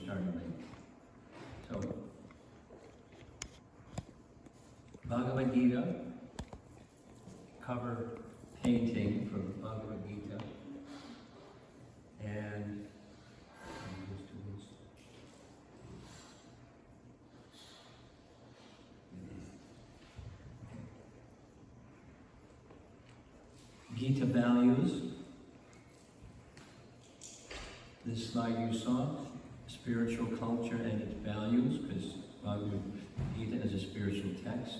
starting late. So, Bhagavad Gita, cover painting from Bhagavad Gita, and Gita values. This slide you saw, spiritual culture and its values, because Bhagavad Gita is a spiritual text.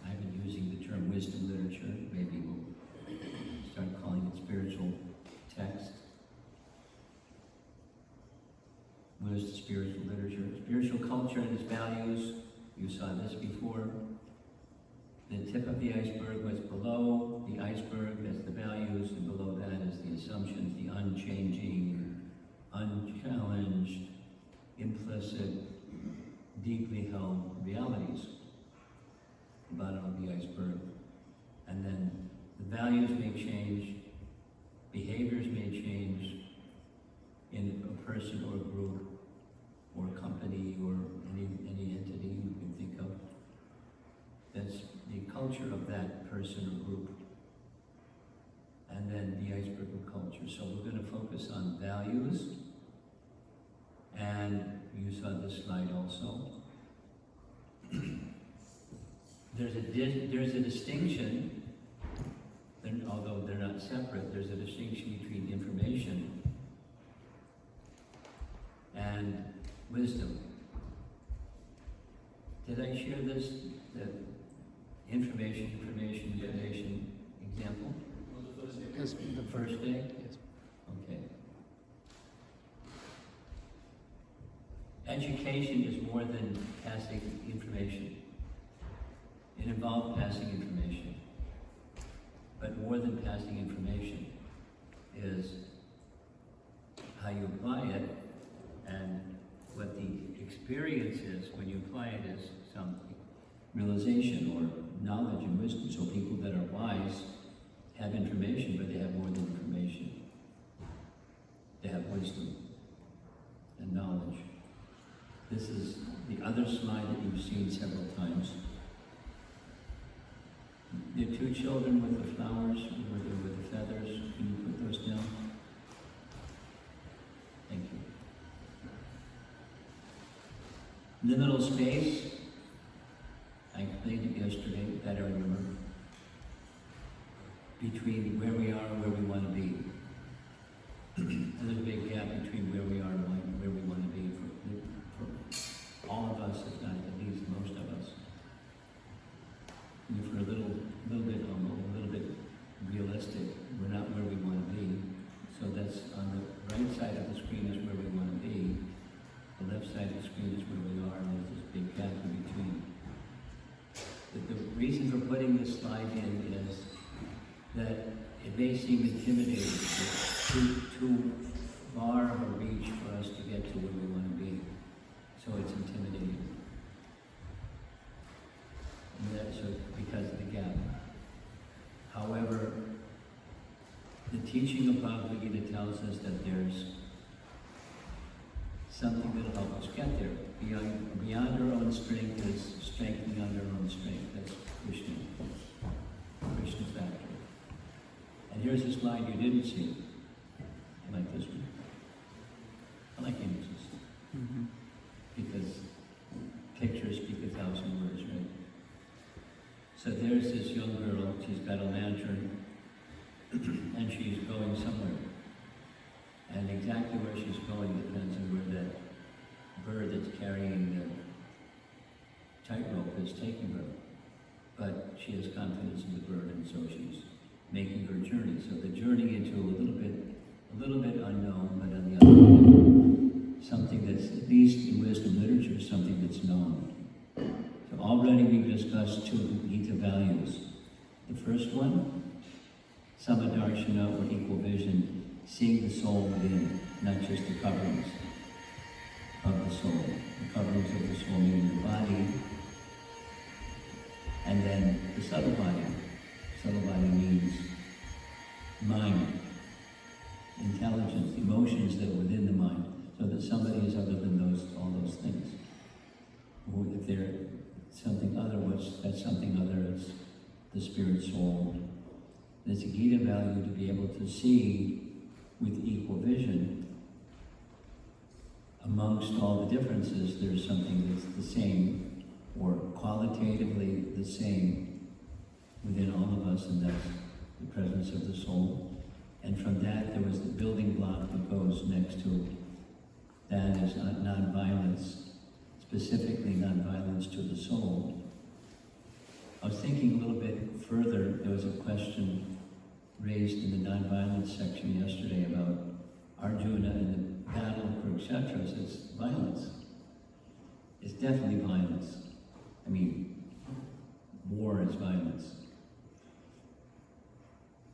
I've been using the term wisdom literature. Maybe we'll start calling it spiritual text. What is the spiritual literature? Spiritual culture and its values. You saw this before. The tip of the iceberg was below the iceberg, that's the values, and below that is the assumptions, the unchanging, unchallenged, implicit, deeply held realities. The bottom of the iceberg. And then the values may change, behaviors may change in a person or group or company or any entity you can think of. That's the culture of that person or group. And then the iceberg of culture. So we're going to focus on values. And you saw this slide also. There's a distinction, although they're not separate, there's a distinction between information and wisdom. Did I share this? The information example? Yes. The first day? Yes. Okay. Education is more than passing information. It involved passing information. But more than passing information is how you apply it, and what the experience is when you apply it is some realization or knowledge and wisdom. So people that are wise have information, but they have more than information. They have wisdom and knowledge. This is the other slide that you've seen several times. The two children with the flowers, with the feathers, can you put those down? Thank you. Liminal space, I explained it yesterday, that I remember, between where we are and where we want to be. There's a big gap between where we are and where we want to be for all of us, if not at least most of us. And if we're a little bit realistic, we're not where we want to be. So that's on the right side of the screen is where we want to be. The left side of the screen is where we are, and there's this big gap in between. But the reason for putting this slide in is that it may seem intimidating, too far of a reach for us to get to where we want to be. So it's intimidating. And that's because of the gap. However, the teaching of Bhagavad Gita tells us that there's something that will help us get there. Beyond our own strength is strength beyond our own strength. That's Krishna's factor. And here's a slide you didn't see. I like this one. I like images. Mm-hmm. Because pictures speak 1,000 words, right? So there's this young girl, she's got a lantern, and she's going somewhere. And exactly where she's going depends on where that bird that's carrying the tightrope is taking her. But she has confidence in the bird, and so she's making her journey. So the journey into a little bit unknown, but on the other hand, something that's, at least in wisdom literature, something that's known. So already we've discussed two Gita values. The first one, Samadarshana, or equal vision, seeing the soul within, not just the coverings of the soul. The coverings of the soul meaning the body, and then the subtle body. Subtle body means mind, intelligence, emotions that are within the mind. So that somebody It's a Gita value to be able to see with equal vision. Amongst all the differences, there's something that's the same, or qualitatively the same within all of us, and that's the presence of the soul. And from that, there was the building block that goes next to it. That is nonviolence, specifically nonviolence to the soul. I was thinking a little bit further. There was a question raised in the nonviolence section yesterday about Arjuna and the battle of Kurukshetra. It's violence. It's definitely violence. I mean, war is violence.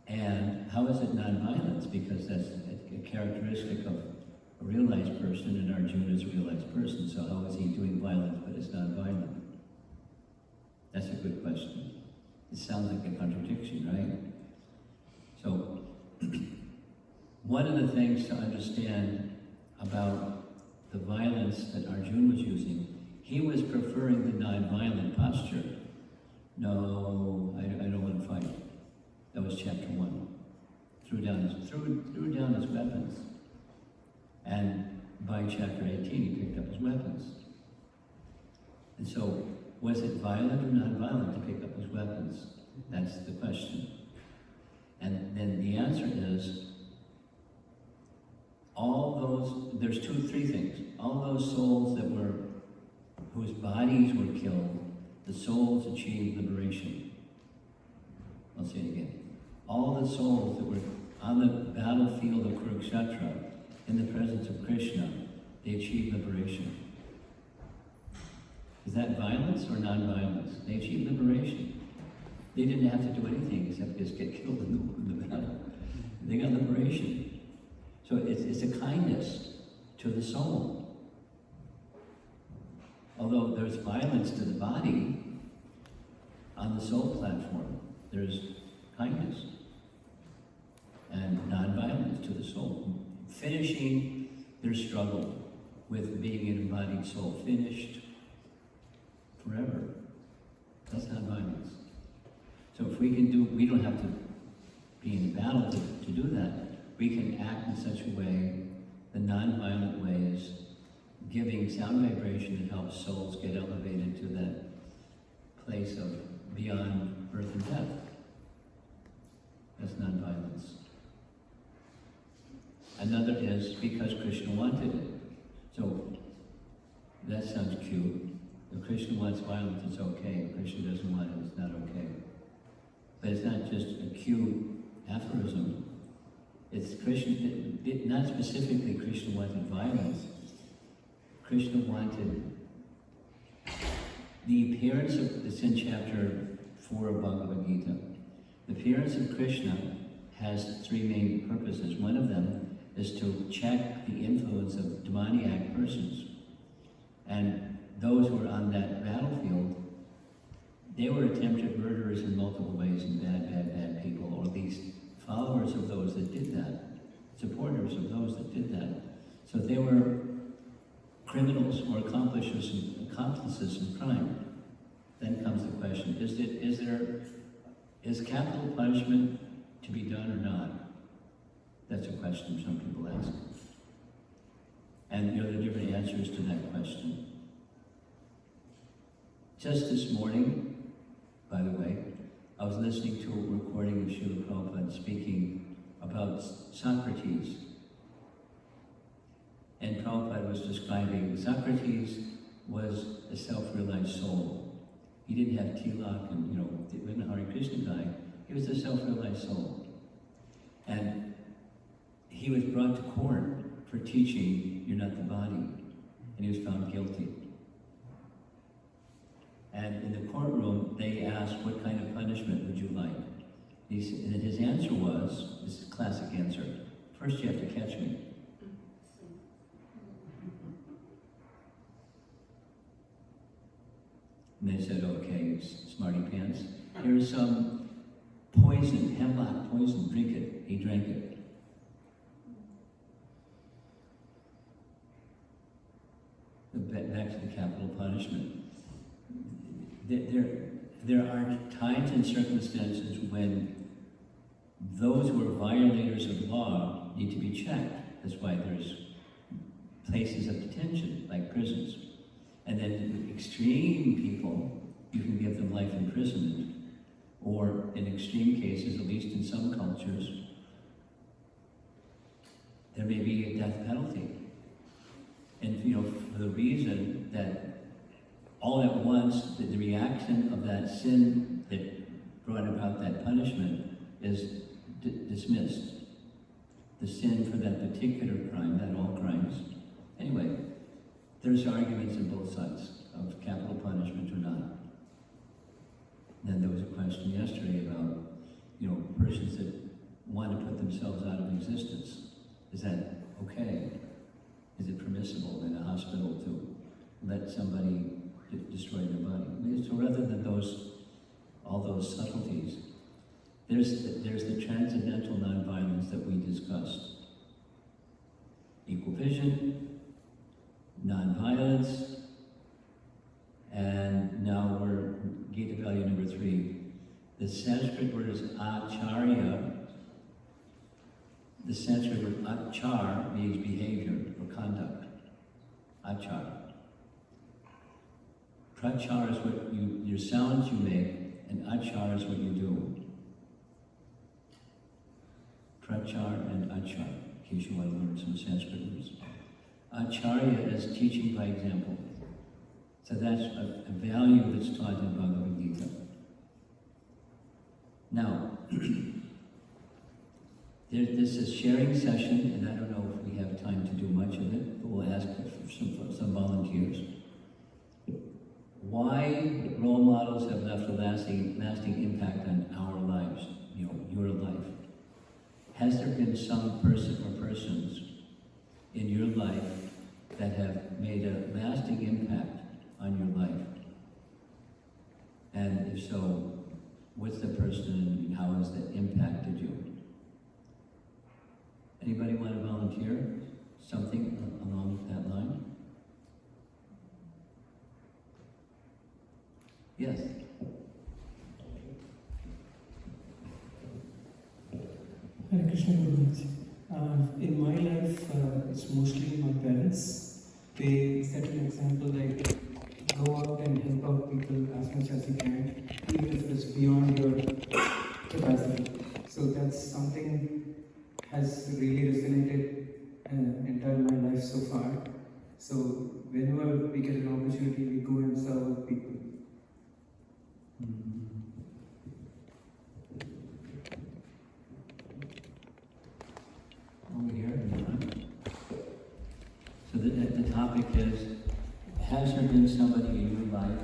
And how is it nonviolence? Because that's a characteristic of a realized person, and Arjuna is a realized person. So how is he doing violence, but it's nonviolent? That's a good question. It sounds like a contradiction, right? So, one of the things to understand about the violence that Arjuna was using, he was preferring the non-violent posture. No, I don't want to fight. That was chapter 1. Threw down his weapons. And by chapter 18, he picked up his weapons. And so, was it violent or non-violent to pick up his weapons? That's the question. And then the answer is, there's three things. All those souls whose bodies were killed, the souls achieved liberation. I'll say it again. All the souls that were on the battlefield of Kurukshetra, in the presence of Krishna, they achieved liberation. Is that violence or non-violence? They achieved liberation. They didn't have to do anything except just get killed in the battle. They got liberation. So it's a kindness to the soul. Although there's violence to the body, on the soul platform, there's kindness and non-violence to the soul. Finishing their struggle with being an embodied soul. Finished forever. That's non-violence. So if we don't have to be in battle to do that. We can act in such a way, the non-violent way is giving sound vibration that helps souls get elevated to that place of beyond birth and death. That's non-violence. Another is because Krishna wanted it. So that sounds cute. If Krishna wants violence, it's okay. If Krishna doesn't want it, it's not okay. But it's not just a cute aphorism. It's Krishna, not specifically Krishna wanted violence. Krishna wanted the appearance of, it's in chapter 4 of Bhagavad Gita. The appearance of Krishna has three main purposes. One of them is to check the influence of demoniac persons. And those who were on that battlefield, they were attempted murderers in multiple ways, and bad people, or at least followers of those that did that, supporters of those that did that. So they were criminals or accomplices in crime. Then comes the question, is capital punishment to be done or not? That's a question some people ask. And there are different answers to that question. Just this morning, by the way, I was listening to a recording of Srila Prabhupada speaking about Socrates. And Prabhupada was describing Socrates was a self-realized soul. He didn't have tilak and, he wasn't a Hare Krishna guy. He was a self-realized soul. And he was brought to court for teaching, you're not the body. And he was found guilty. And in the courtroom, they asked, what kind of punishment would you like? And his answer was, this is a classic answer, first you have to catch me. And they said, okay, smarty pants, here's some poison, hemlock poison, drink it. He drank it. Back to the capital punishment. There are times and circumstances when those who are violators of law need to be checked. That's why there's places of detention, like prisons. And then extreme people, you can give them life imprisonment. Or in extreme cases, at least in some cultures, there may be a death penalty. And for the reason that all at once, the reaction of that sin that brought about that punishment is dismissed. The sin for that particular crime, not all crimes. Anyway, there's arguments on both sides of capital punishment or not. Then there was a question yesterday about, persons that want to put themselves out of existence. Is that okay? Is it permissible in a hospital to let somebody destroy their body? So rather than all those subtleties, there's the transcendental nonviolence that we discussed. Equal vision, nonviolence, and now we're Gita value number 3. The Sanskrit word is acharya. The Sanskrit word achar means behavior or conduct. Achar. Prachar is what your sounds you make, and achar is what you do. Prachar and achar, in case you want to learn some Sanskrit words. Acharya is teaching by example. So that's a value that's taught in Bhagavad Gita. Now, this is sharing session, and I don't know if we have time to do much of it, but we'll ask for some volunteers. Why role models have left a lasting impact on our lives, your life? Has there been some person or persons in your life that have made a lasting impact on your life? And if so, what's the person and how has that impacted you? Anybody want to volunteer something along that line? Yes. Hare Krishna Guruji. In my life, it's mostly my parents. They set an example like go out and help out people as much as you can, even if it's beyond your capacity. So that's something has really resonated entire my life so far. So whenever we get an opportunity, we go and serve people. Over here in the front. So the topic is, has there been somebody in your life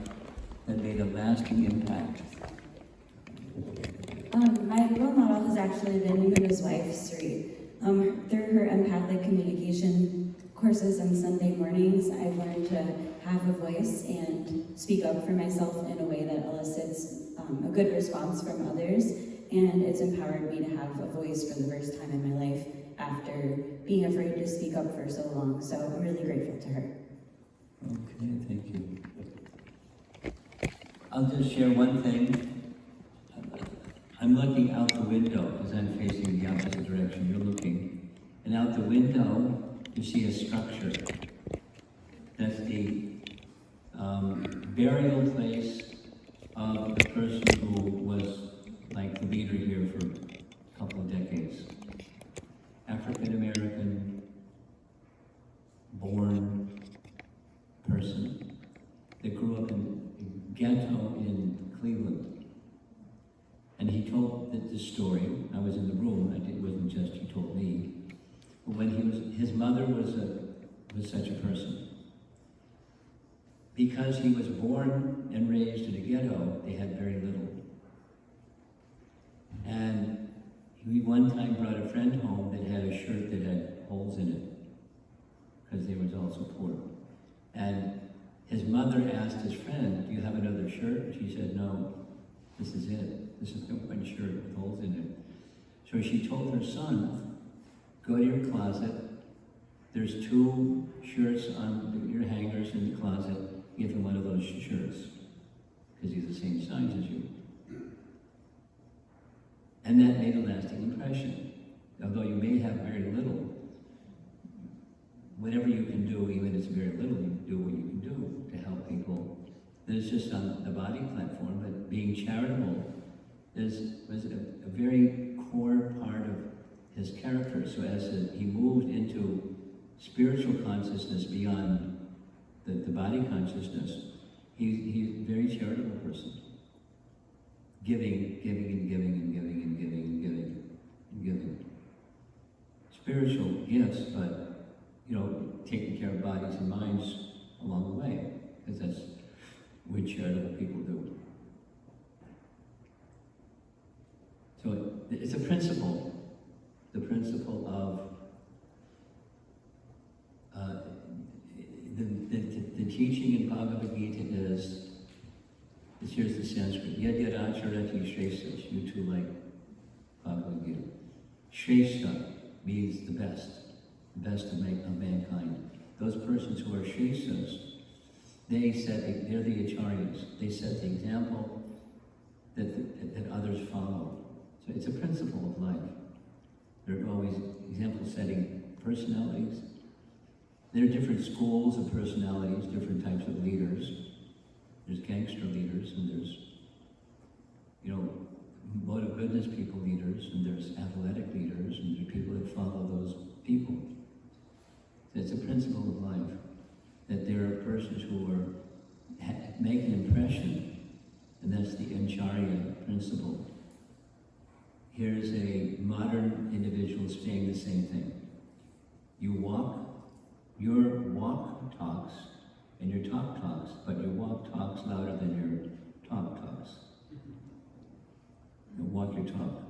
that made a lasting impact? My role model has actually been Buddha's wife, Sri. Through her empathic communication courses on Sunday mornings, I've learned to have a voice and speak up for myself in a way that elicits a good response from others, and it's empowered me to have a voice for the first time in my life after being afraid to speak up for so long. So I'm really grateful to her. Okay, thank you. I'll just share one thing. I'm looking out the window because I'm facing the opposite direction. You're looking. And out the window, you see a structure. That's the burial place of the person who was like the leader here for a couple of decades. African American born person that grew up in a ghetto in Cleveland. And he told this story. I was in the room. It wasn't just he told me. But when his mother was such a person. Because he was born and raised in a ghetto, they had very little. And he one time brought a friend home that had a shirt that had holes in it, because they was also poor. And his mother asked his friend, "Do you have another shirt?" And she said, "No, this is it. This is the one shirt with holes in it." So she told her son, "Go to your closet. There's 2 shirts on your hangers in the closet. Give him one of those shirts, because he's the same size as you." And that made a lasting impression. Although you may have very little, whatever you can do, even if it's very little, you do what you can do to help people. There's just on the body platform, but being charitable was a very core part of his character. So as he moved into spiritual consciousness beyond the body consciousness, he's a very charitable person. Giving and giving and giving and giving and giving and giving. Spiritual gifts, but taking care of bodies and minds along the way, because that's what charitable people do. So it's a principle, the principle of the teaching in Bhagavad Gita is, here's the Sanskrit, yad yad acharati shrestha, you two like Bhagavad Gita. Shrestha means the best of mankind. Those persons who are shrestha's, they're the acharyas. They set the example that others follow. So it's a principle of life. There are always example-setting personalities. There are different schools of personalities, different types of leaders. There's gangster leaders, and there's, mode of goodness people leaders, and there's athletic leaders, and there are people that follow those people. So it's a principle of life, that there are persons who make an impression, and that's the Acharya principle. Here's a modern individual saying the same thing. Your walk talks, and your talk talks, but your walk talks louder than your talk talks. You walk your talk.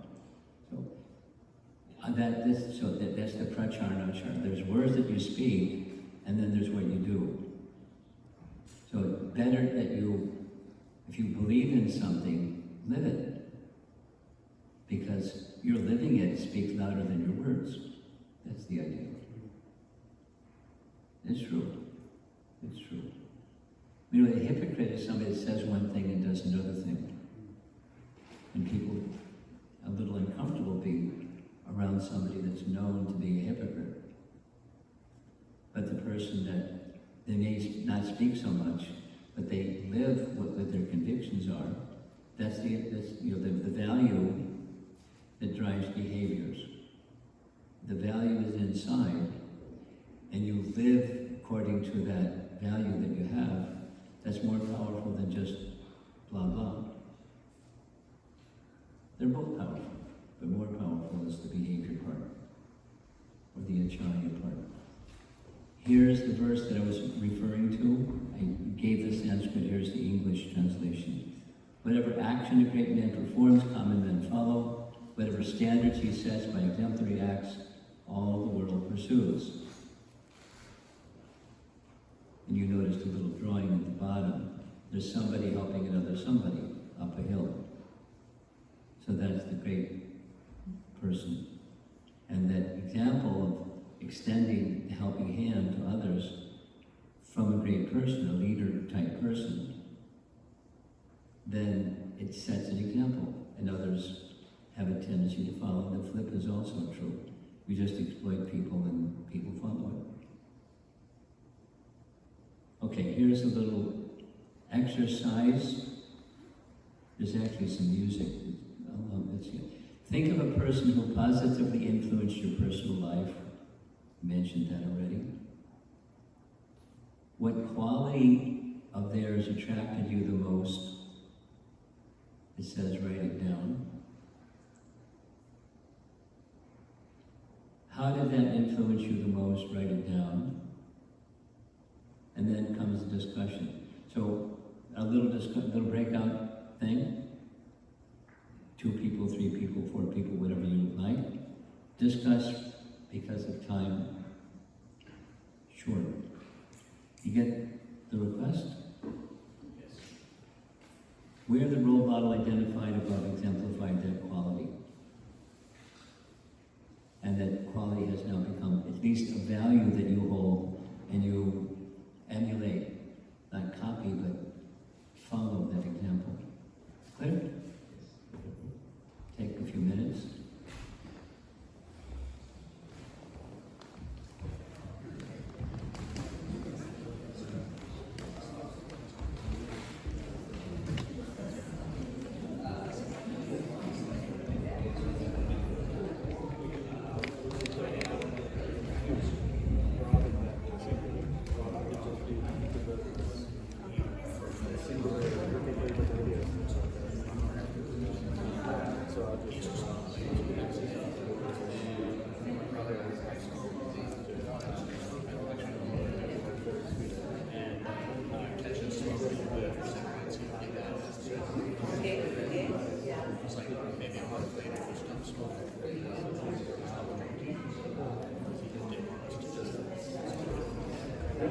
So that's the pracharna acharya. There's words that you speak, and then there's what you do. So it's better that if you believe in something, live it. Because your living it speaks louder than your words. That's the idea. It's true. It's true. A hypocrite is somebody that says one thing and does another thing. And people are a little uncomfortable being around somebody that's known to be a hypocrite. But the person that they may not speak so much, but they live what their convictions are, that's the value that drives behaviors. The value is inside, and you live according to that value that you have. That's more powerful than just blah blah. They're both powerful, but more powerful is the behavior part, or the acharya part. Here's the verse that I was referring to. I gave the Sanskrit, here's the English translation. Whatever action a great man performs, common men follow. Whatever standards he sets by exemplary acts, all the world pursues. And you notice the little drawing at the bottom. There's somebody helping another somebody up a hill. So that's the great person. And that example of extending the helping hand to others from a great person, a leader type person, then it sets an example, and others have a tendency to follow. The flip is also true. We just exploit people and people follow it. Okay, here's a little exercise. There's actually some music. Let's see. Think of a person who positively influenced your personal life. Mentioned that already. What quality of theirs attracted you the most? It says write it down. How did that influence you the most? Write it down. And then comes the discussion. So a little breakout thing. 2 people, 3 people, 4 people, whatever you would like. Discuss, because of time, short. You get the request? Yes. Where the role model identified above exemplified that quality. And that quality has now become at least a value that you hold and you emulate, not copy, but follow that example. Clear? Take a few minutes. So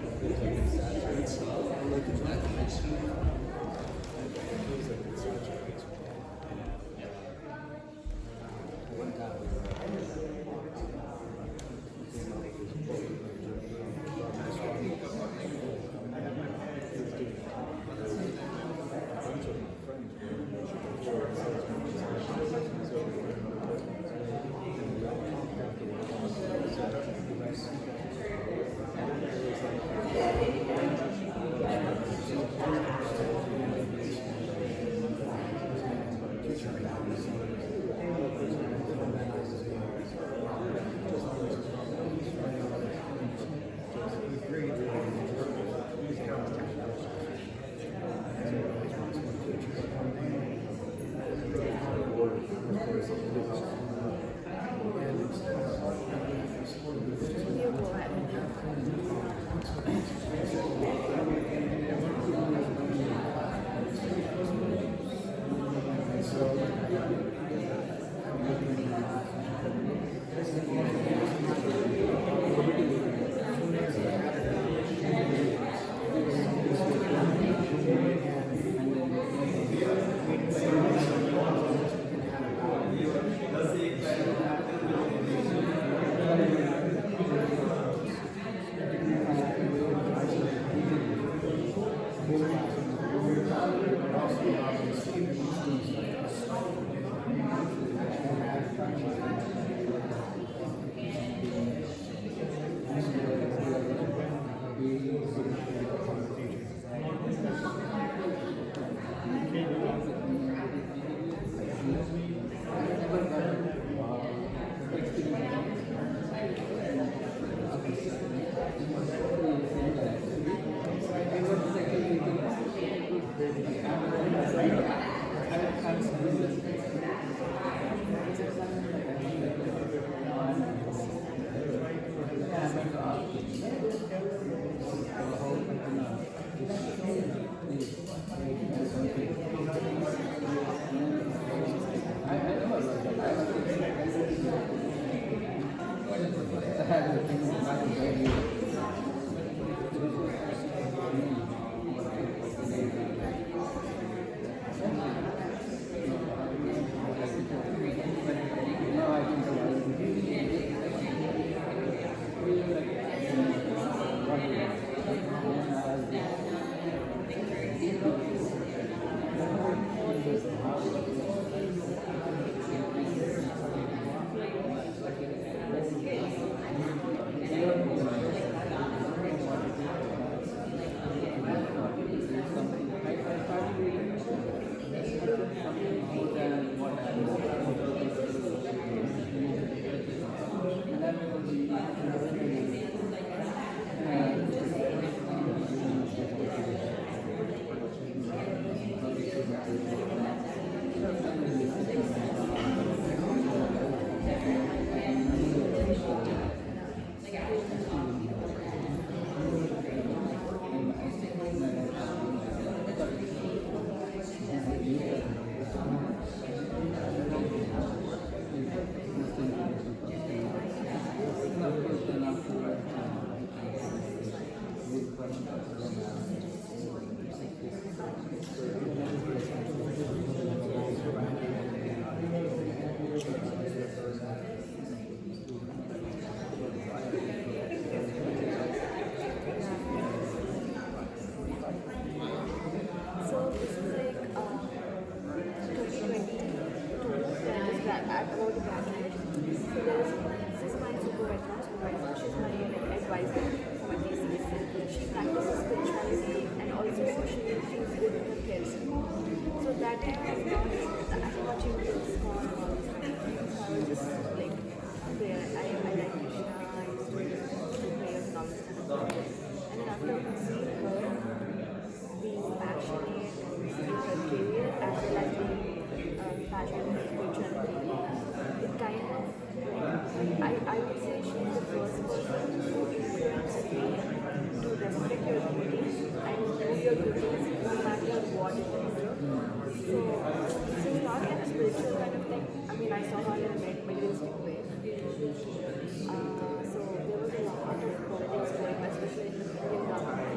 there was a lot of everything's going, especially in the Indian government.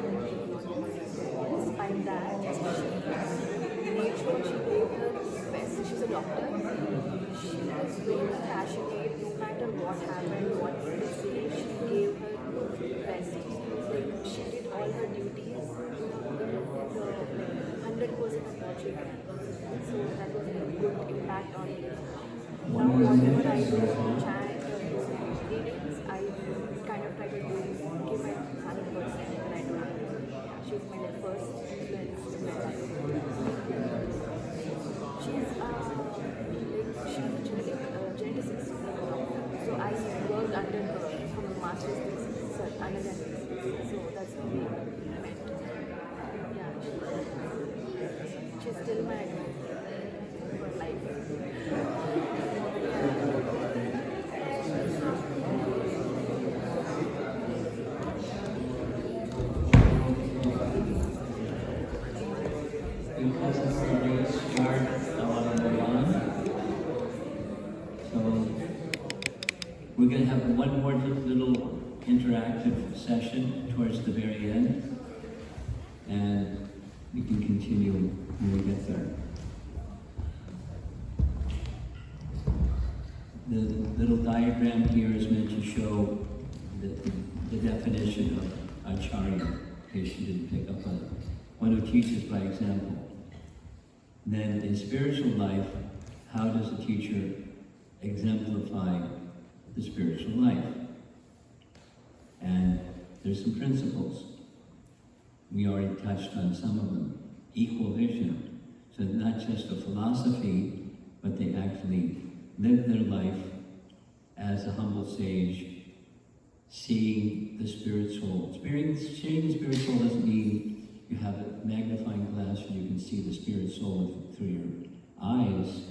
Despite that, she made sure she gave her best. She's a doctor. She was very passionate, no matter what happened, what they say, she gave her best. Like, she did all her duties in the 100% of what she can. So that was a good impact on me. Now whatever I do, chant, readings, I kind of try to give my 100% when I do it. She's my first influence in my life. She's a geneticist, so I worked under her from a master's thesis, undergraduate thesis, so that's how we met. Yeah, she's still my advisor for life. Because it's the new start, I want to move on. So we're going to have one more little interactive session towards the very end, and we can continue when we get there. The little diagram here is meant to show the definition of acharya, in case you didn't pick up on it. One who teaches by example. Then in spiritual life, how does a teacher exemplify the spiritual life? And there's some principles. We already touched on some of them. Equal vision. So not just a philosophy, but they actually live their life as a humble sage, seeing the spirit soul. Seeing the spirit soul doesn't mean you have a magnifying glass and you can see the spirit soul through your eyes.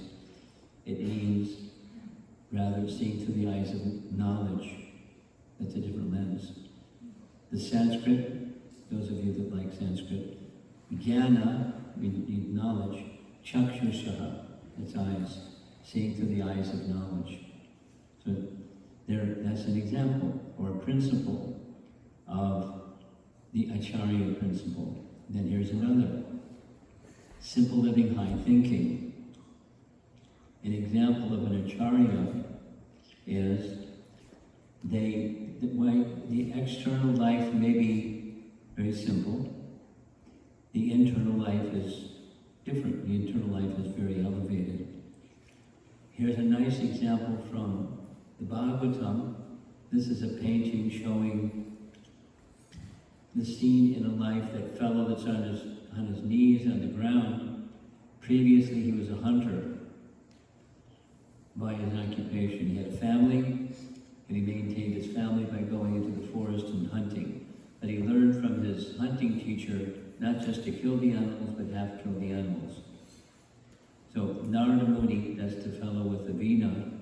It means rather seeing through the eyes of knowledge. That's a different lens. The Sanskrit, those of you that like Sanskrit, jnana, knowledge, chakshusha, that's eyes, seeing through the eyes of knowledge. So that's an example or a principle of the acharya principle. Then here's another. Simple living, high thinking. An example of an acharya is the external life may be very simple. The internal life is different. The internal life is very elevated. Here's a nice example from the Bhagavatam. This is a painting showing the scene in a life, that fellow that's on his knees on the ground. Previously he was a hunter by his occupation. He had a family, and he maintained his family by going into the forest and hunting. But he learned from his hunting teacher not just to kill the animals, but half kill the animals. So Narada Muni, that's the fellow with the veena,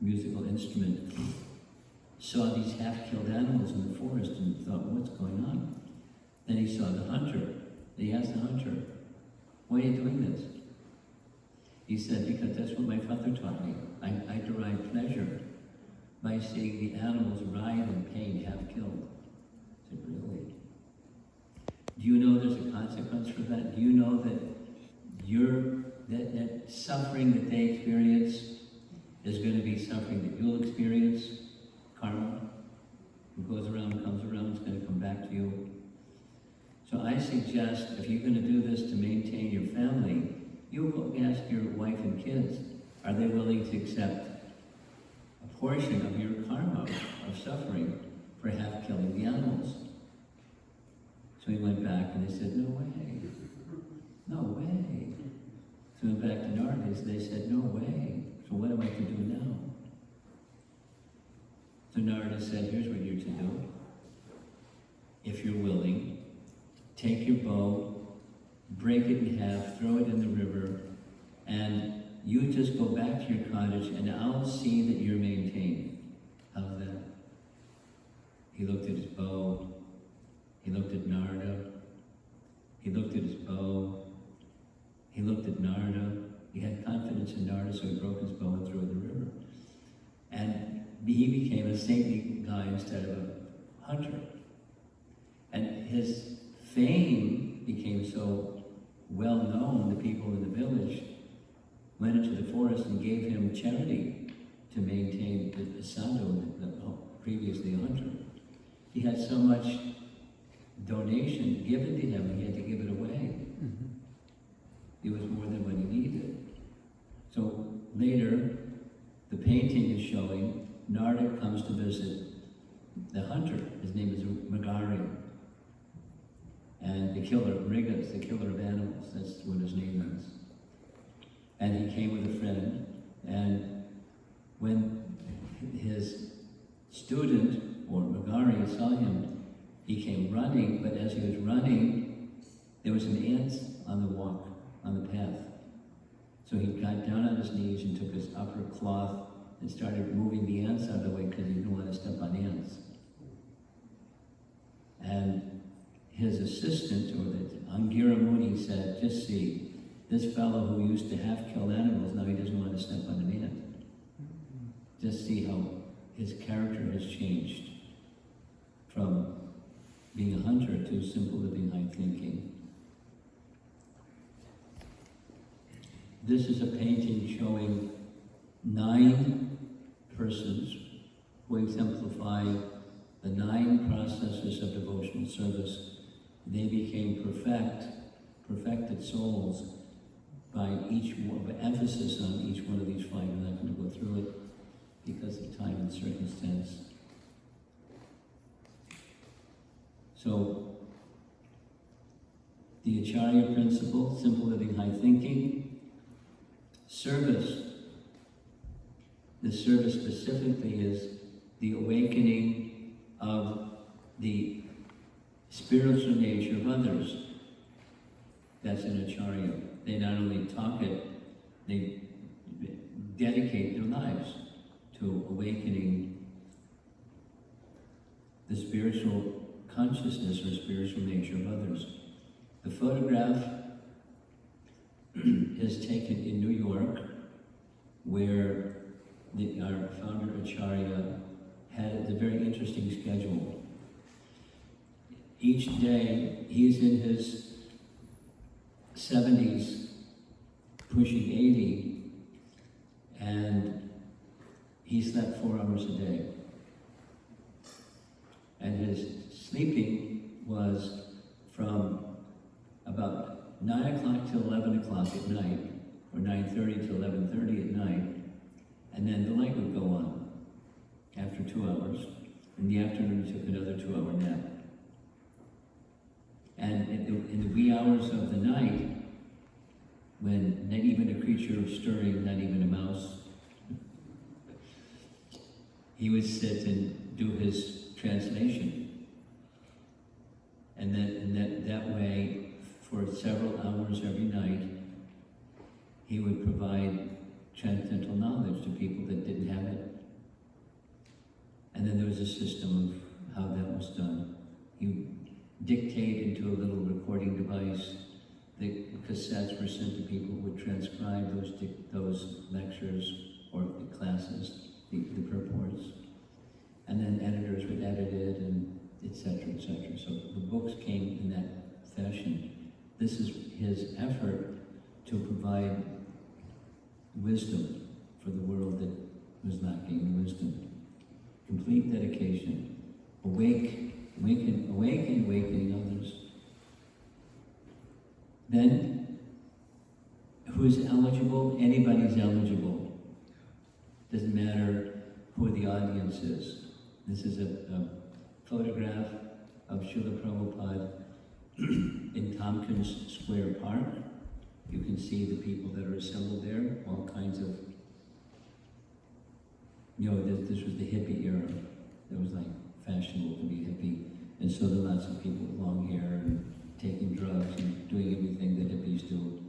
musical instrument, saw these half-killed animals in the forest and thought, what's going on? Then he saw the hunter. He asked the hunter, why are you doing this? He said, because that's what my father taught me. I derive pleasure by seeing the animals writhe in pain, half-killed. I said, really? Do you know there's a consequence for that? Do you know that that suffering that they experience is going to be suffering that you'll experience? Karma. What goes around comes around, it's going to come back to you. So I suggest, if you're going to do this to maintain your family, you go ask your wife and kids, are they willing to accept a portion of your karma of suffering for half killing the animals? So he went back and they said, no way. No way. So he went back to Narada, they said, no way. So what am I to do now? So Narada said, here's what you're to do. If you're willing, take your bow, break it in half, throw it in the river, and you just go back to your cottage and I'll see that you're maintained. How's that? He looked at his bow. He looked at Narada. He looked at his bow. He looked at Narada. He had confidence in Narada, so he broke his bow and threw it in the river. And he became a saintly guy instead of a hunter. And his fame became so well known, the people in the village went into the forest and gave him charity to maintain the sadhu, previously a hunter. He had so much donation given to him, he had to give it away. It was more than what he needed. So later, the painting is showing Narada comes to visit the hunter. His name is Nagari. And the killer, Mrigas, the killer of animals, that's what his name is. And he came with a friend, and when his student, or Nagari, saw him, he came running, but as he was running, there was an ant on the walk, on the path. So he got down on his knees and took his upper cloth and started moving the ants out of the way because he didn't want to step on ants. And his assistant, or the Angira Muni, said, just see, this fellow who used to half kill animals, now he doesn't want to step on an ant. Just see how his character has changed from being a hunter to simple living, high thinking. This is a painting showing 9 persons who exemplify the 9 processes of devotional service. They became perfected souls by each one, by emphasis on each one of these 5. I'm not going to go through it because of time and circumstance. So, the Acharya principle, simple living, high thinking. Service. The service specifically is the awakening of the spiritual nature of others. That's an Acharya. They not only talk it, they dedicate their lives to awakening the spiritual consciousness or spiritual nature of others. The photograph is taken in New York, where our founder Acharya had a very interesting schedule. Each day, he's in his 70s, pushing 80, and he slept 4 hours a day. And his sleeping was from about 9 o'clock till 11 o'clock at night, or 9:30 till 11:30 at night, and then the light would go on after 2 hours. In the afternoon, he took another 2-hour nap. And in the wee hours of the night, when not even a creature was stirring, not even a mouse, he would sit and do his translation. And then that way, for several hours every night, he would provide transcendental knowledge to people that didn't have it. And then there was a system of how that was done. He would dictate into a little recording device. The cassettes were sent to people who would transcribe those lectures or the classes, the purports. And then editors would edit it, and etc., etc. So the books came in that fashion. This is his effort to provide wisdom for the world that was lacking wisdom. Complete dedication. Awakening others. Then, who's eligible? Anybody's eligible. Doesn't matter who the audience is. This is a photograph of Srila Prabhupada in Tompkins Square Park. You can see the people that are assembled there, all kinds of, this was the hippie era. It was like fashionable to be hippie. And so there were lots of people with long hair and taking drugs and doing everything that hippies do.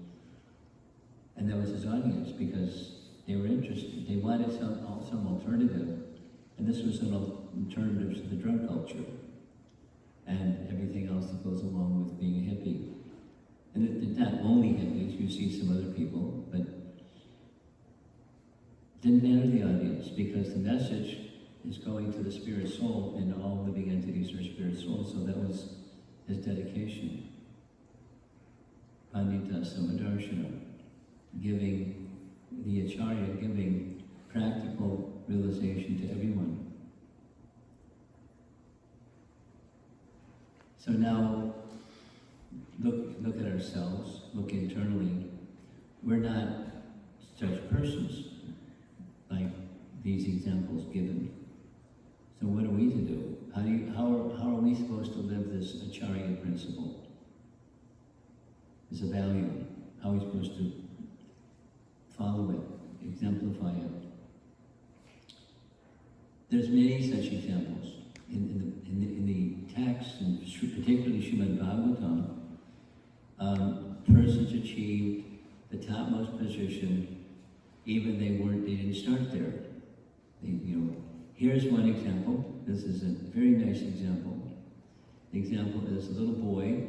And that was his audience because they were interested. They wanted some alternative. And this was an alternative to the drug culture and everything else that goes along with being a hippie. And it's not only hippies, you see some other people, but it didn't matter the audience because the message is going to the spirit soul, and all living entities are spirit souls. So that was his dedication. Pandita Samadarshana, giving the Acharya, giving practical realization to everyone. So now, look at ourselves, look internally. We're not such persons like these examples given. So what are we to do? How are we supposed to live this Acharya principle? It's a value. How are we supposed to follow it, exemplify it? There's many such examples in the text, and particularly Srimad Bhagavatam. Persons achieved the topmost position, even they didn't start there. Here's one example. This is a very nice example. The example is a little boy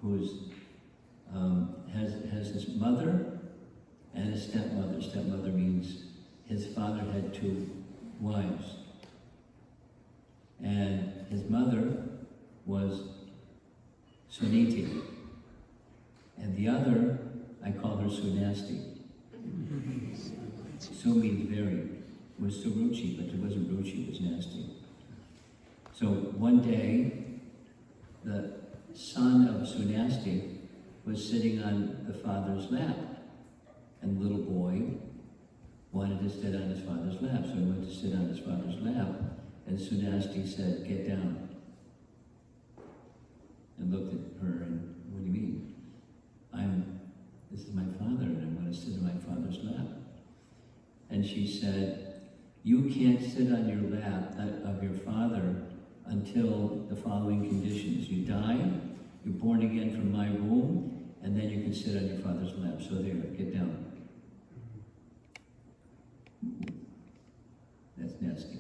who has his mother and a stepmother. Stepmother means his father had two wives. And his mother was Suniti. And the other, I call her Sunasti. Su means very. It was Suruchi, but it wasn't Ruchi, it was nasty. So one day, the son of Sunasti was sitting on the father's lap. And the little boy wanted to sit on his father's lap, so he went to sit on his father's lap. And Sunasti said, "Get down." And looked at her and, "What do you mean? This is my father, and I'm going to sit on my father's lap." And she said, "You can't sit on your lap of your father until the following conditions. You die, you're born again from my womb, and then you can sit on your father's lap. So there, get down." That's nasty.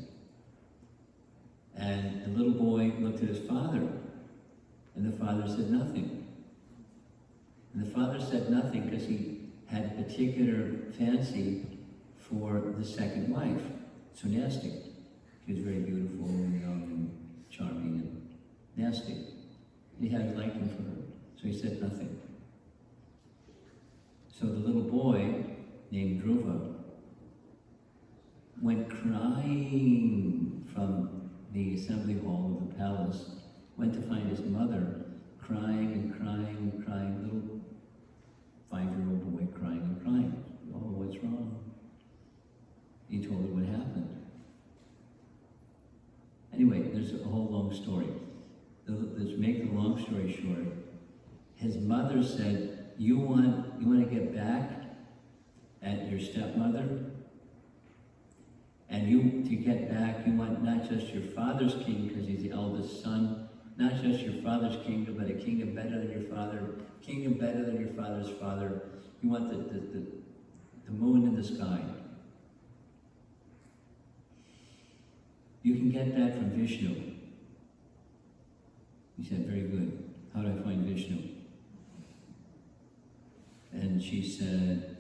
And the little boy looked at his father, and the father said nothing. And the father said nothing because he had a particular fancy for the second wife, Sunasti. She was very beautiful and young and charming and nasty. He had a liking for her, so he said nothing. So the little boy, named Dhruva, went crying from the assembly hall of the palace, went to find his mother, crying and crying and crying, little 5-year-old boy crying and crying. "Oh, what's wrong?" He told her what happened. Anyway, there's a whole long story. Let's make the long story short. His mother said, you want to get back at your stepmother? And to get back, you want not just your father's king, because he's the eldest son, not just your father's kingdom, but a kingdom better than your father, kingdom better than your father's father. You want the moon in the sky. You can get that from Vishnu. He said, very good. How do I find Vishnu? And she said,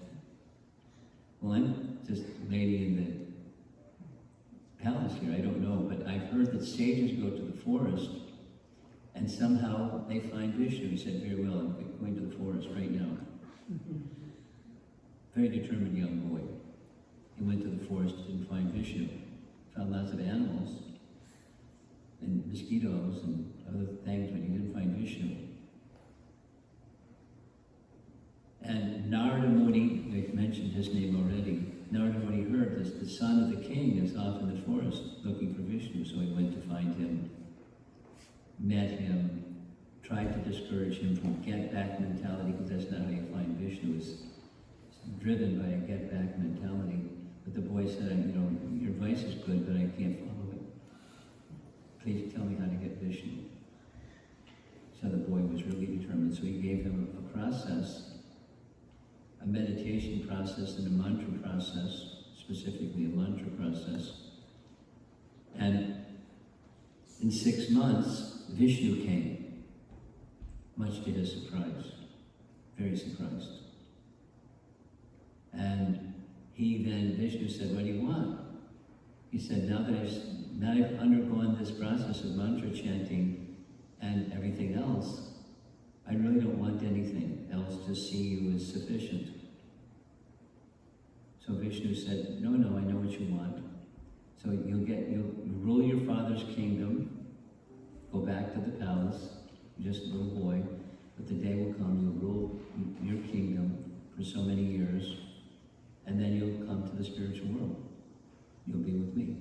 well, I'm just a lady in the palace here, I don't know, but I've heard that sages go to the forest and somehow they find Vishnu. He said, very well, I'm going to the forest right now. Very determined young boy. He went to the forest, didn't find Vishnu. Found lots of animals and mosquitoes and other things, but he didn't find Vishnu. And Narada Muni, we've mentioned his name already, Narada Muni heard this, the son of the king is off in the forest looking for Vishnu, so he went to find him, met him, tried to discourage him from get-back mentality, because that's not how you find Vishnu. It's driven by a get-back mentality. But the boy said, your advice is good, but I can't follow it. Please tell me how to get Vishnu. So the boy was really determined, so he gave him a process, a meditation process and a mantra process, specifically a mantra process. And in 6 months, Vishnu came, much to his surprise, very surprised. And Vishnu said, what do you want? He said, now that I've undergone this process of mantra chanting and everything else, I really don't want anything else to see you as sufficient. So Vishnu said, no, I know what you want. So you'll rule your father's kingdom, go back to the palace, just a little boy, but the day will come you'll rule your kingdom for so many years, and then you'll come to the spiritual world. You'll be with me.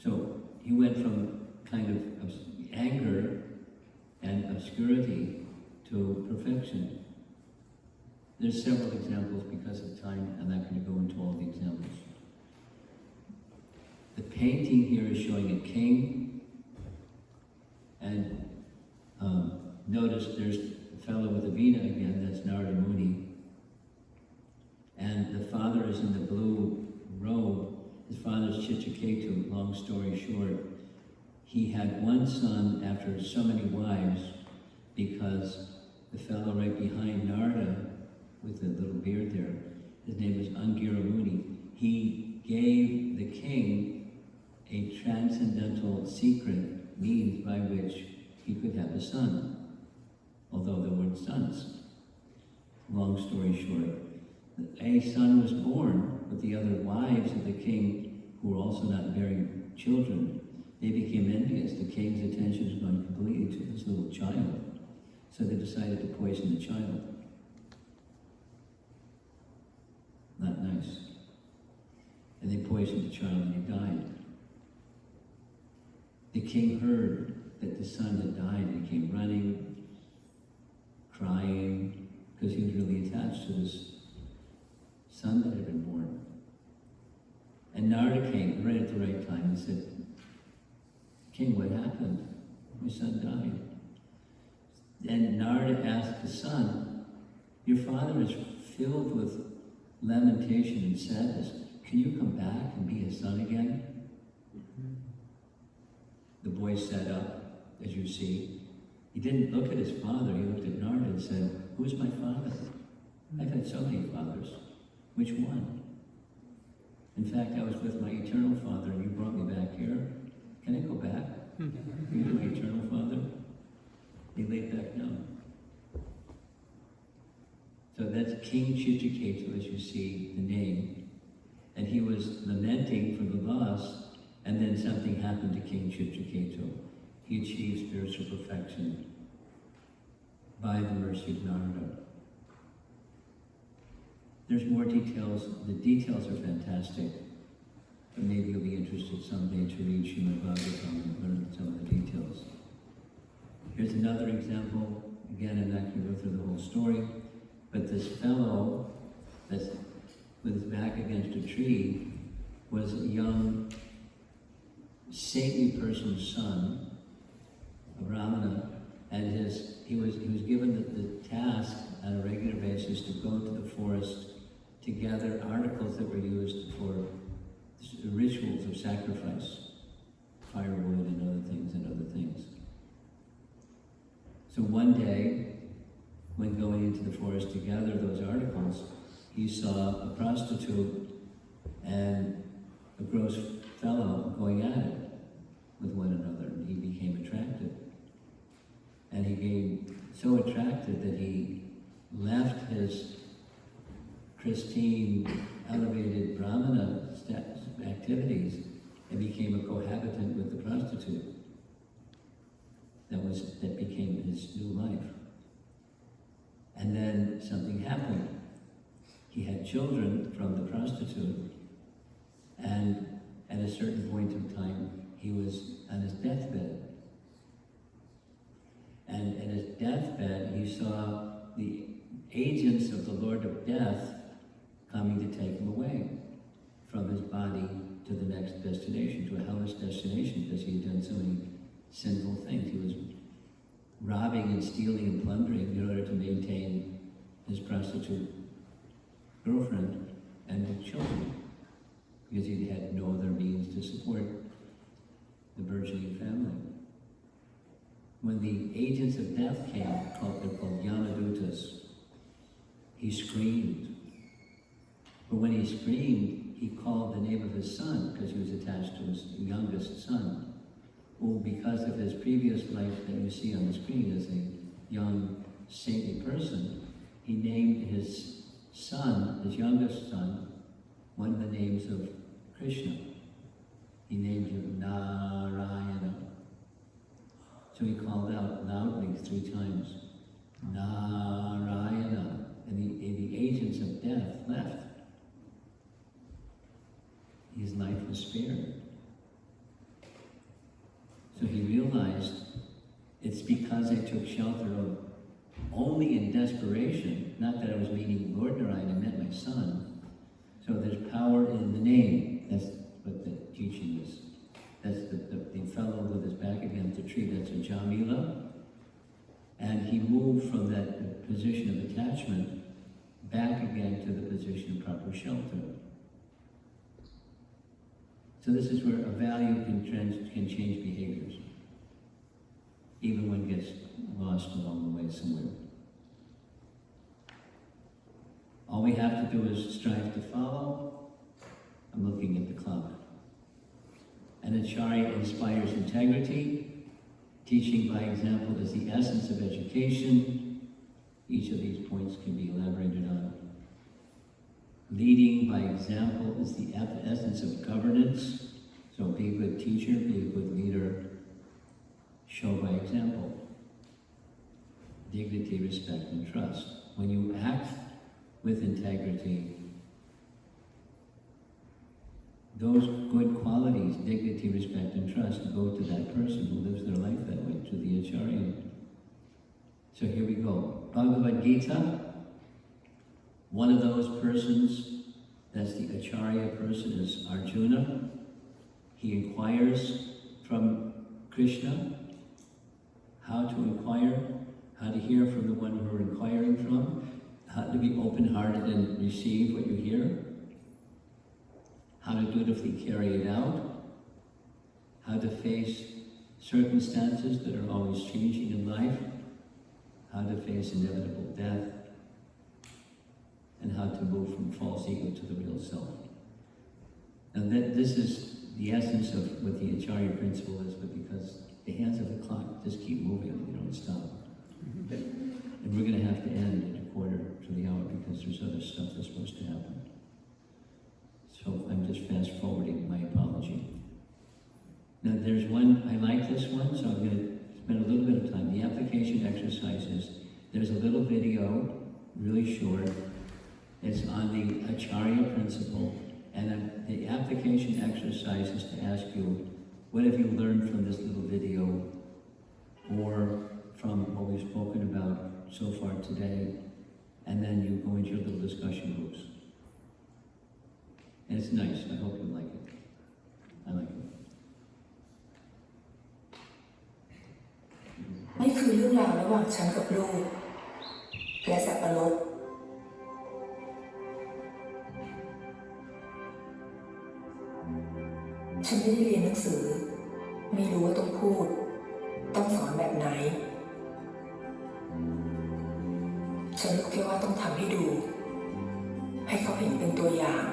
So he went from kind of anger and obscurity to perfection. There's several examples because of time. I'm not going to go into all the examples. The painting here is showing a king, and notice there's a fellow with a veena again, that's Narada Muni. And the father is in the blue robe. His father's Chichiketu, long story short. He had one son after so many wives because the fellow right behind Narada with the little beard there, his name was Angira Muni. He gave the king a transcendental secret means by which he could have a son, although there weren't sons. Long story short, a son was born, but the other wives of the king, who were also not bearing children, they became envious. The king's attention was going completely to this little child. So they decided to poison the child. Not nice. And they poisoned the child and he died. The king heard that the son had died and he came running, crying, because he was really attached to this son that had been born. And Narada came right at the right time and said, King, what happened? My son died. Then Narada asked the son, your father is filled with lamentation and sadness. Can you come back and be his son again? The boy sat up, as you see. He didn't look at his father. He looked at Narada and said, who's my father? I've had so many fathers. Which one? In fact, I was with my eternal father and you brought me back here. Can I go back? You're my eternal father? He laid back down. So that's King Chichiketu, as you see the name. And he was lamenting for the loss, and then something happened to King Chichiketu. He achieved spiritual perfection by the mercy of Narada. There's more details. The details are fantastic. But maybe you'll be interested someday to read Srimad Bhagavatam and learn some of the details. Here's another example. Again, I'm not going to go through the whole story, but this fellow that's with his back against a tree was a young, saintly person's son, a Brahmana, and he was given the task on a regular basis to go to the forest to gather articles that were used for rituals of sacrifice, firewood and other things. So one day, when going into the forest to gather those articles, he saw a prostitute and a gross fellow going at it with one another, and he became attracted. And he became so attracted that he left his pristine, elevated Brahmana activities and became a cohabitant with the prostitute. That became his new life. And then something happened. He had children from the prostitute, and at a certain point in time, he was on his deathbed. And at his deathbed, he saw the agents of the Lord of Death coming to take him away from his body to the next destination, to a hellish destination, because he had done so many sinful things. He was robbing and stealing and plundering in order to maintain his prostitute girlfriend and the children, because he had no other means to support the burgeoning family. When the agents of death came, they're called Yamadutas, he screamed But when he screamed, he called the name of his son because he was attached to his youngest son. Well, because of his previous life that you see on the screen as a young saintly person, he named his son, his youngest son, one of the names of Krishna. He named him Narayana. So he called out loudly 3 times, Narayana, and the agents of death left. His life was spared. So he realized it's because I took shelter of only in desperation, not that I was meeting Lord Narayana, I meant my son. So there's power in the name. That's what the teaching is. That's the fellow with his back against the tree, that's a Jamila. And he moved from that position of attachment back again to the position of proper shelter. So this is where a value can change behaviors, even when it gets lost along the way somewhere. All we have to do is strive to follow. I'm looking at the clock. An acharya inspires integrity. Teaching by example is the essence of education. Each of these points can be elaborated on. Leading by example is the essence of governance. So be a good teacher, be a good leader. Show by example. Dignity, respect, and trust. When you act with integrity, those good qualities, dignity, respect, and trust, go to that person who lives their life that way, to the acharya. So here we go. Bhagavad Gita. One of those persons, that's the acharya person, is Arjuna. He inquires from Krishna how to inquire, how to hear from the one who we're inquiring from, how to be open-hearted and receive what you hear, how to dutifully carry it out, how to face circumstances that are always changing in life, how to face inevitable death, and how to move from false ego to the real self. And this is the essence of what the Acharya principle is, but because the hands of the clock just keep moving, they don't stop. And we're going to have to end at 1:45 because there's other stuff that's supposed to happen. So I'm just fast forwarding my apology. Now there's one, I like this one, so I'm going to spend a little bit of time. The application exercises, there's a little video, really short. It's on the Acharya principle, and the application exercise is to ask you, what have you learned from this little video, or from what we've spoken about so far today, and then you go into your little discussion groups. And it's nice, I hope you like it. I like it. นี่คือเรื่องราวระหว่างฉันกับลูกและสับปะรดฉันไม่ได้เรียนหนังสือไม่รู้ว่าต้องพูดต้องสอนแบบไหนฉันรู้แค่ว่าต้องทำให้ดูให้เขาเห็นเป็นตัวอย่าง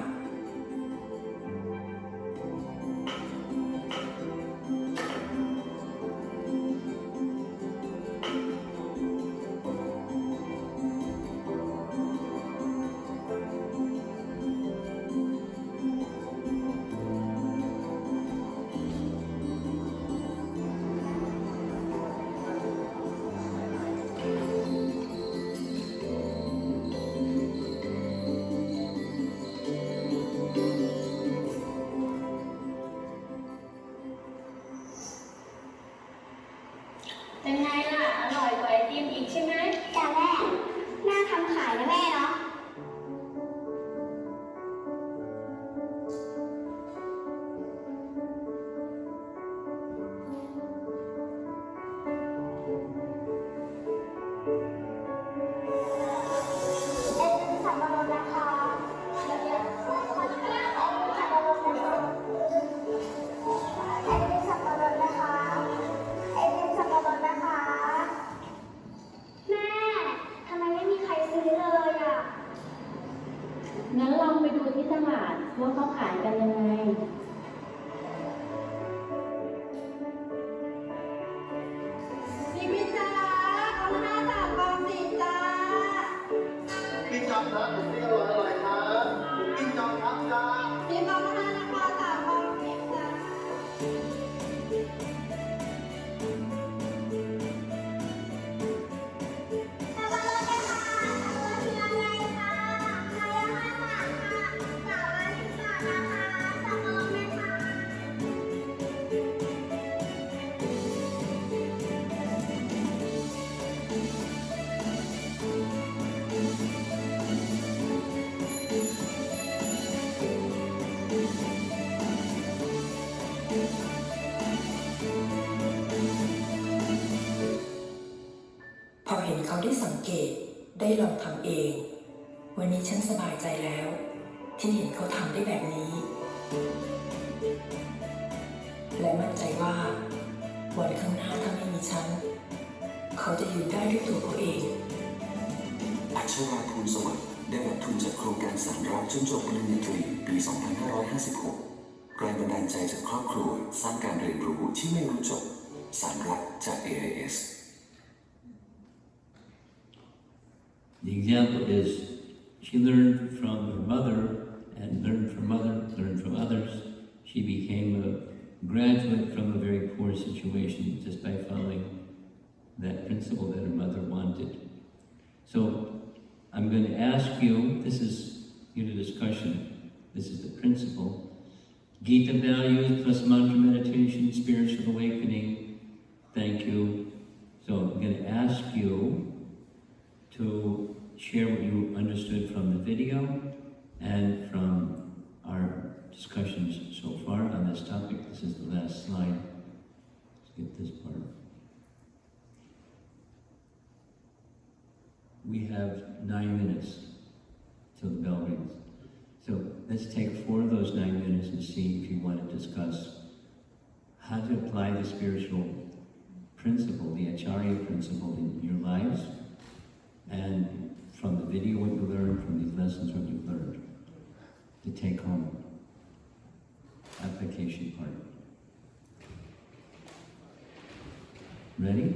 พอเห็นเขาได้สังเกตได้ลองทำเอง วันนี้ฉันสบายใจแล้วที่เห็นเขาทำได้แบบนี้ และมั่นใจว่าวันข้างหน้าถ้าไม่มีฉันเขาจะอยู่ได้ด้วยตัวเขาเอง อัชราภูลสวัสดิ์ได้รับทุนจากโครงการสารรักจนจบปริญญาตรีปี 2556 แรงบันดาลใจจากครอบครัวสร้างการเรียนรู้ที่ไม่รู้จบสารรักจาก AIS The example is she learned from her mother and learned from others. She became a graduate from a very poor situation just by following that principle that her mother wanted. So I'm going to ask you, this is discussion, this is the principle. Gita values plus mantra meditation, spiritual awakening. Thank you. So I'm going to ask you to share what you understood from the video and from our discussions so far on this topic. This is the last slide. Let's get this part. We have 9 minutes till the bell rings. So let's take 4 of those 9 minutes and see if you want to discuss how to apply the spiritual principle, the Acharya principle in your lives, and from the video what you learned, from these lessons what you learned, to take home. Application part. Ready?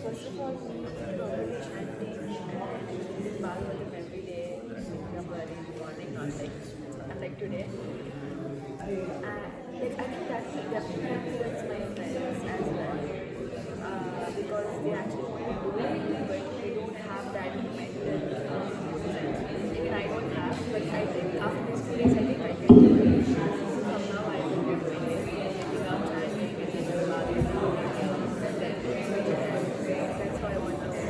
First of all, we chanting and Bhagavatam every day, early in the morning, not like today. And I think that definitely influenced my friends as well, because they actually want to do it, but they don't have that mental strength. Even I don't have, but I think after these 2 days, I think I can do it. From now, I will be doing it, getting up, chanting, and then Bhagavatam, and then that's why I want to give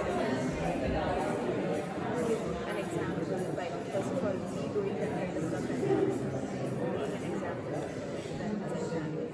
an example, like first of all, me doing that kind of stuff and being an example of that as a family.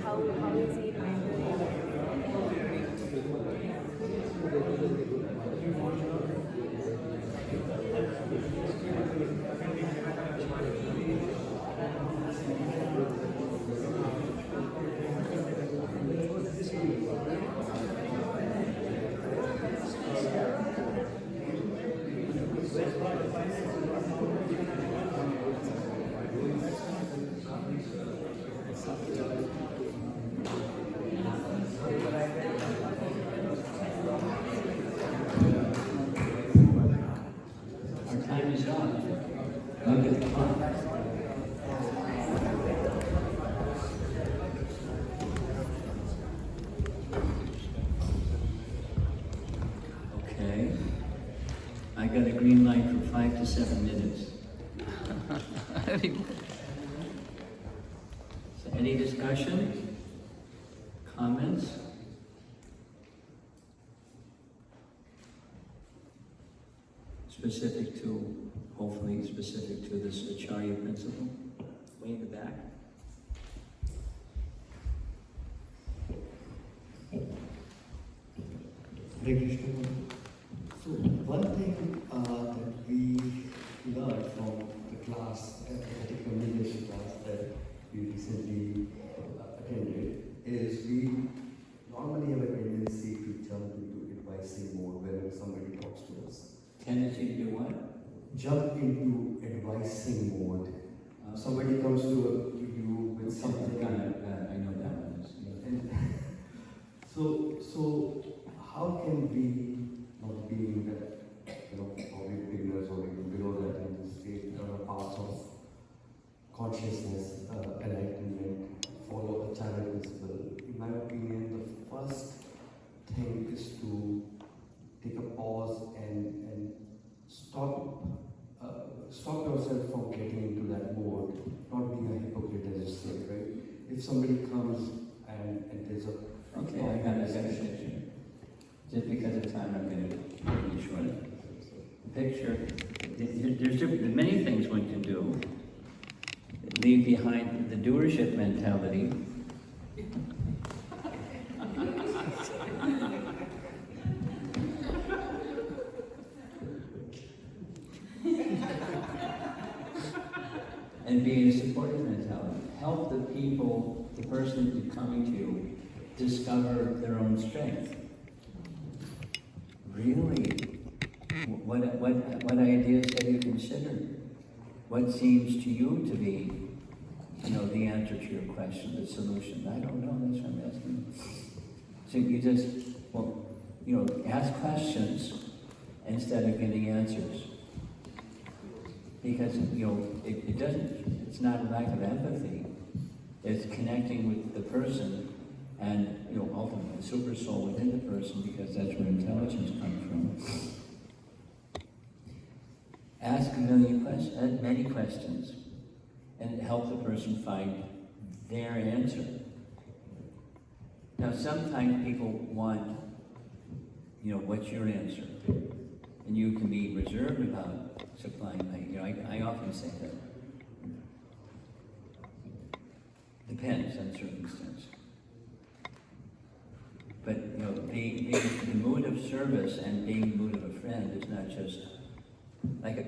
How is he remembering? Our time is up. Look at the clock. Okay. I got a green light for 5 to 7 minutes. So any discussion? Comments? Specific to, hopefully specific to this Acharya principle? Way in the back. Hare Krishna. So one thing that we learned from the class, the communication class that we recently attended, is we normally have a tendency to jump into advising mode whenever somebody talks to us. Tendency to do what? Jump into advising mode. Somebody comes to you with something. I know that one is. And so how can we, not being that, probably beginners or even below that in this state, are a part of consciousness, enlightenment, follow the channel principle? In my opinion, the first thing is to take a pause and stop yourself from getting into that mode, not being a hypocrite, as you say, right? If somebody comes and there's a Okay, I got a section. Just because of time, I'm going to be short. The picture, there's many things one can do. Leave behind the doership mentality. And be a supportive mentality. Help the people, the person who's coming to you, discover their own strength. Really? What ideas have you considered? What seems to you to be, the answer to your question, the solution? I don't know, that's what I'm asking. So you just, ask questions instead of getting answers. Because, it's not a lack of empathy. It's connecting with the person and, ultimately the super soul within the person, because that's where intelligence comes from. Ask many questions, and help the person find their answer. Now, sometimes people want, what's your answer? And you can be reserved about supplying that. I often say that. Depends on circumstance. But being the mood of service and being the mood of a friend is not just like a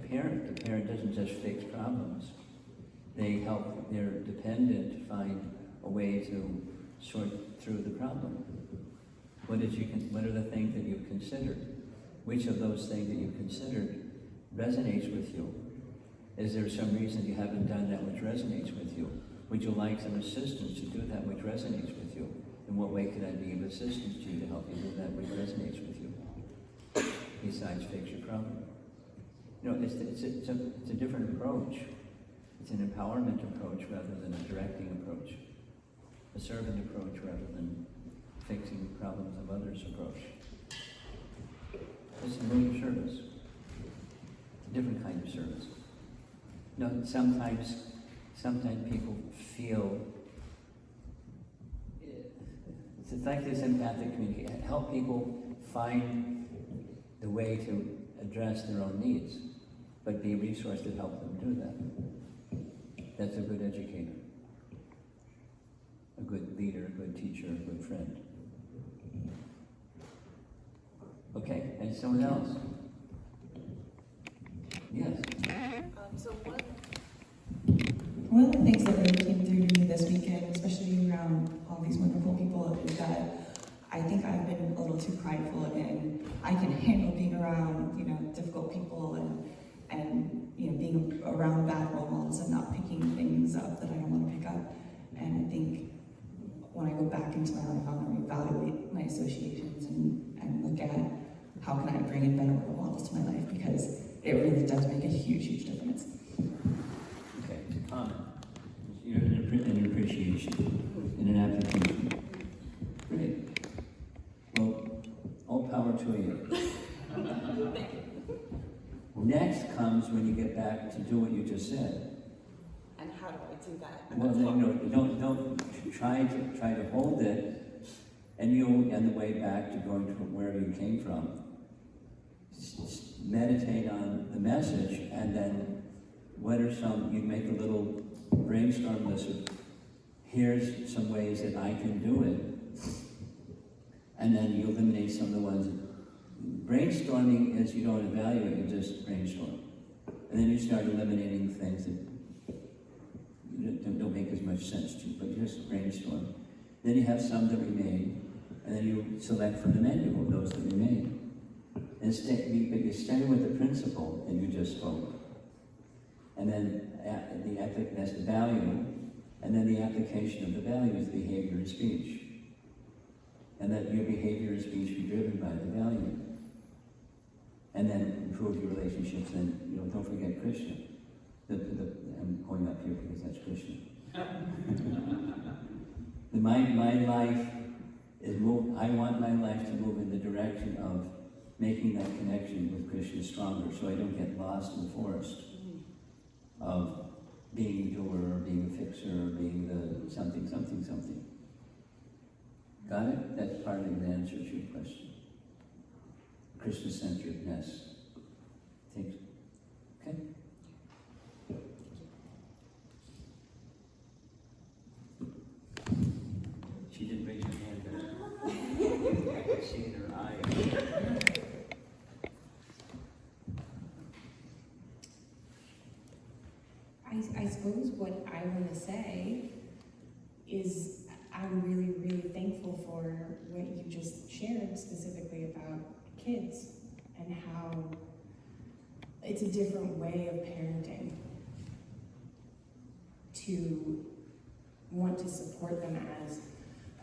parent. The parent doesn't just fix problems. They help their dependent find a way to sort through the problem. What are the things that you've considered? Which of those things that you've considered resonates with you? Is there some reason you haven't done that which resonates with you? Would you like some assistance to do that which resonates with you? In what way could I be of assistance to you to help you do that which resonates with you? Besides fix your problem. It's a different approach. It's an empowerment approach rather than a directing approach. A servant approach rather than fixing the problems of others approach. It's a mood of service. A different kind of service. Sometimes people feel it's like this empathic communication. Help people find the way to address their own needs, but be a resource to help them do that. That's a good educator, a good leader, a good teacher, a good friend. Okay, and someone else? Yes. So one of the things that really came through to me this weekend, especially around all these wonderful people, is that I think I've been a little too prideful, and I can handle being around, difficult people and being around bad role models and not picking things up that I don't want to pick up. And I think when I go back into my life, I want to reevaluate my associations and look at how can I bring in better role models to my life, because it really does make a huge, huge difference. Okay, it's a comment. An appreciation and an application. Great. Well, all power to you. Next comes when you get back to do what you just said. And how do I do that? Well, then, don't try to hold it, and you'll, on the way back to going to wherever you came from, meditate on the message, and then what are you make a little brainstorm list of, here's some ways that I can do it, and then you eliminate some of the ones. Brainstorming is you don't evaluate, you just brainstorm. And then you start eliminating things that don't make as much sense to you, but you just brainstorm. Then you have some that remain, and then you select from the menu of those that remain. And but you stay with the principle that you just spoke. And then that's the value, and then the application of the value is behavior and speech. And that your behavior and speech be driven by the value. And then improve your relationships, and don't forget Krishna. I'm going up here because that's Krishna. My life is I want my life to move in the direction of making that connection with Krishna stronger, so I don't get lost in the forest of being the doer, or being the fixer, or being the something. Got it? That's part of the answer to your question. Krishna-centeredness. Okay? She didn't raise her hand, but I could see in her eye. I suppose what I want to say is I'm really, really thankful for what you just shared specifically about kids and how it's a different way of parenting to want to support them as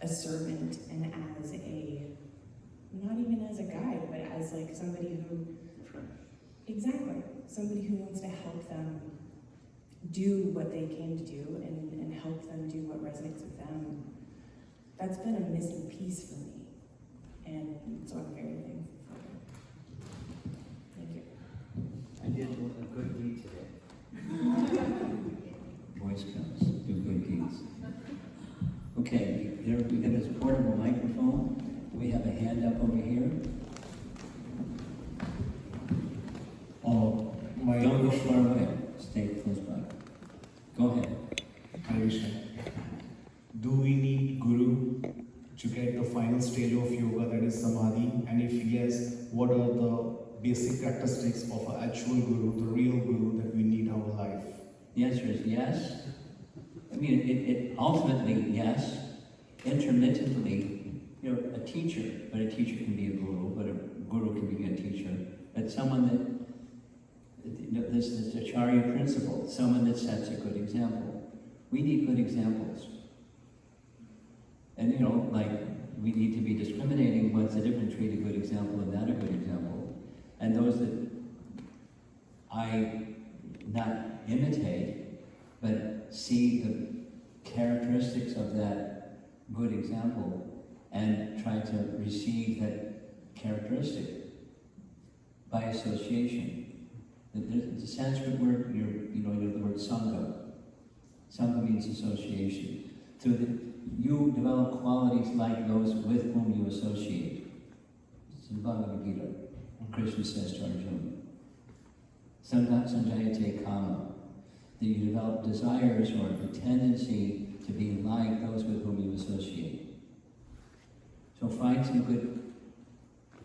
a servant and as not even as a guide, but as like somebody who, exactly, somebody who wants to help them do what they came to do and help them do what resonates with them. That's been a missing piece for me, and so I'm very thankful for it. Thank you. I did a good deed today. Boy Scouts do good deeds. Okay, we got this portable microphone. We have a hand up over here. Don't go far away. Stay close by. Go ahead. Krishna. Do we need Guru to get the final stage of yoga, that is Samadhi? And if yes, what are the basic characteristics of an actual Guru, the real Guru that we need in our life? The answer is yes. I mean, it ultimately, yes. Intermittently, you're a teacher, but a teacher can be a guru, but a guru can be a teacher. But someone that, this is the Acharya principle, someone that sets a good example. We need good examples. And we need to be discriminating what's the difference between a good example and not a good example. And those that I not imitate, but see the characteristics of that good example and try to receive that characteristic by association. The Sanskrit word, the word sangha. Sangha means association. So you develop qualities like those with whom you associate. It's in Bhagavad Gita. Krishna says to Arjuna, Sanjayate Kama, that you develop desires or the tendency to be like those with whom you associate. So find some good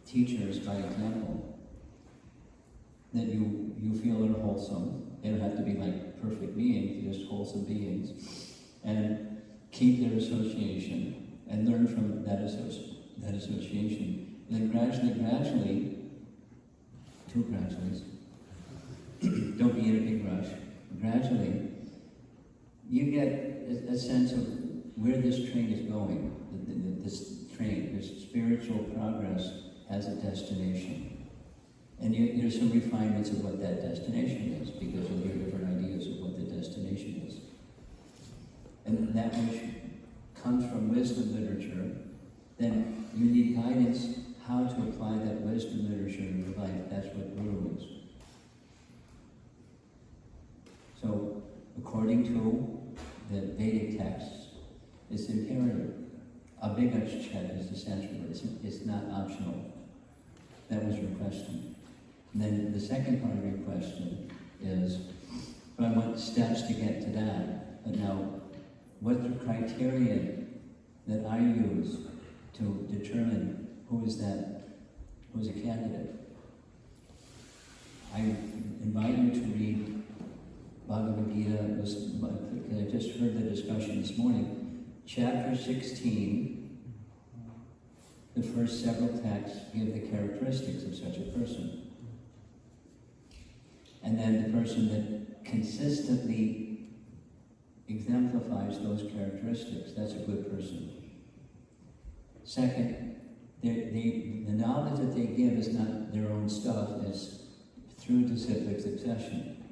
teachers, by example, that you feel are wholesome. They don't have to be like perfect beings, just wholesome beings. And keep their association and learn from that association. And then gradually, two gradually, don't be in a big rush. Gradually, you get a sense of where this train is going. This spiritual progress has a destination. And there's some refinements of what that destination is, because you'll hear different ideas of what the destination is. And that which comes from wisdom literature, then you need guidance how to apply that wisdom literature in your life. That's what Guru is. So, according to the Vedic texts, it's imperative. Abhigachchet is the Sanskrit word. It's not optional. That was your question. And then the second part of your question is, but I want steps to get to that. But now, what's the criteria that I use to determine who is a candidate? I invite you to read Bhagavad Gita, because I just heard the discussion this morning. Chapter 16, the first several texts give the characteristics of such a person. And then the person that consistently exemplifies those characteristics, that's a good person. Second, the knowledge that they give is not their own stuff, it's through disciplic succession.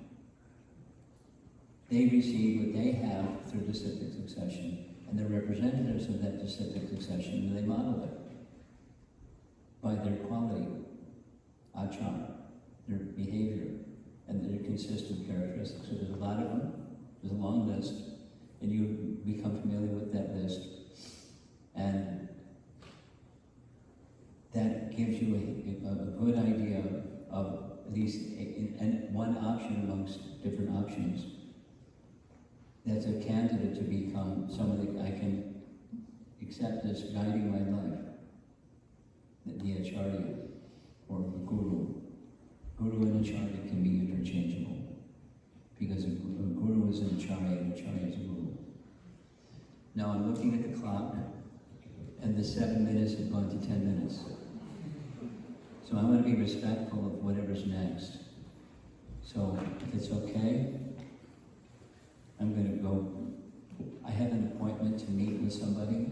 They receive what they have through disciplic succession, and they're representatives of that disciplic succession, and they model it by their quality, achar, their behavior, and their consistent characteristics. So there's a lot of them, there's a long list, and you become familiar with that list, and that gives you a good idea of at least one option amongst different options. That's a candidate to become somebody I can accept as guiding my life. The acharya or the guru. Guru and acharya can be interchangeable, because a guru is an acharya and acharya is a guru. Now I'm looking at the clock, and the 7 minutes have gone to 10 minutes. So I want to be respectful of whatever's next. So if it's okay, I'm going to go. I have an appointment to meet with somebody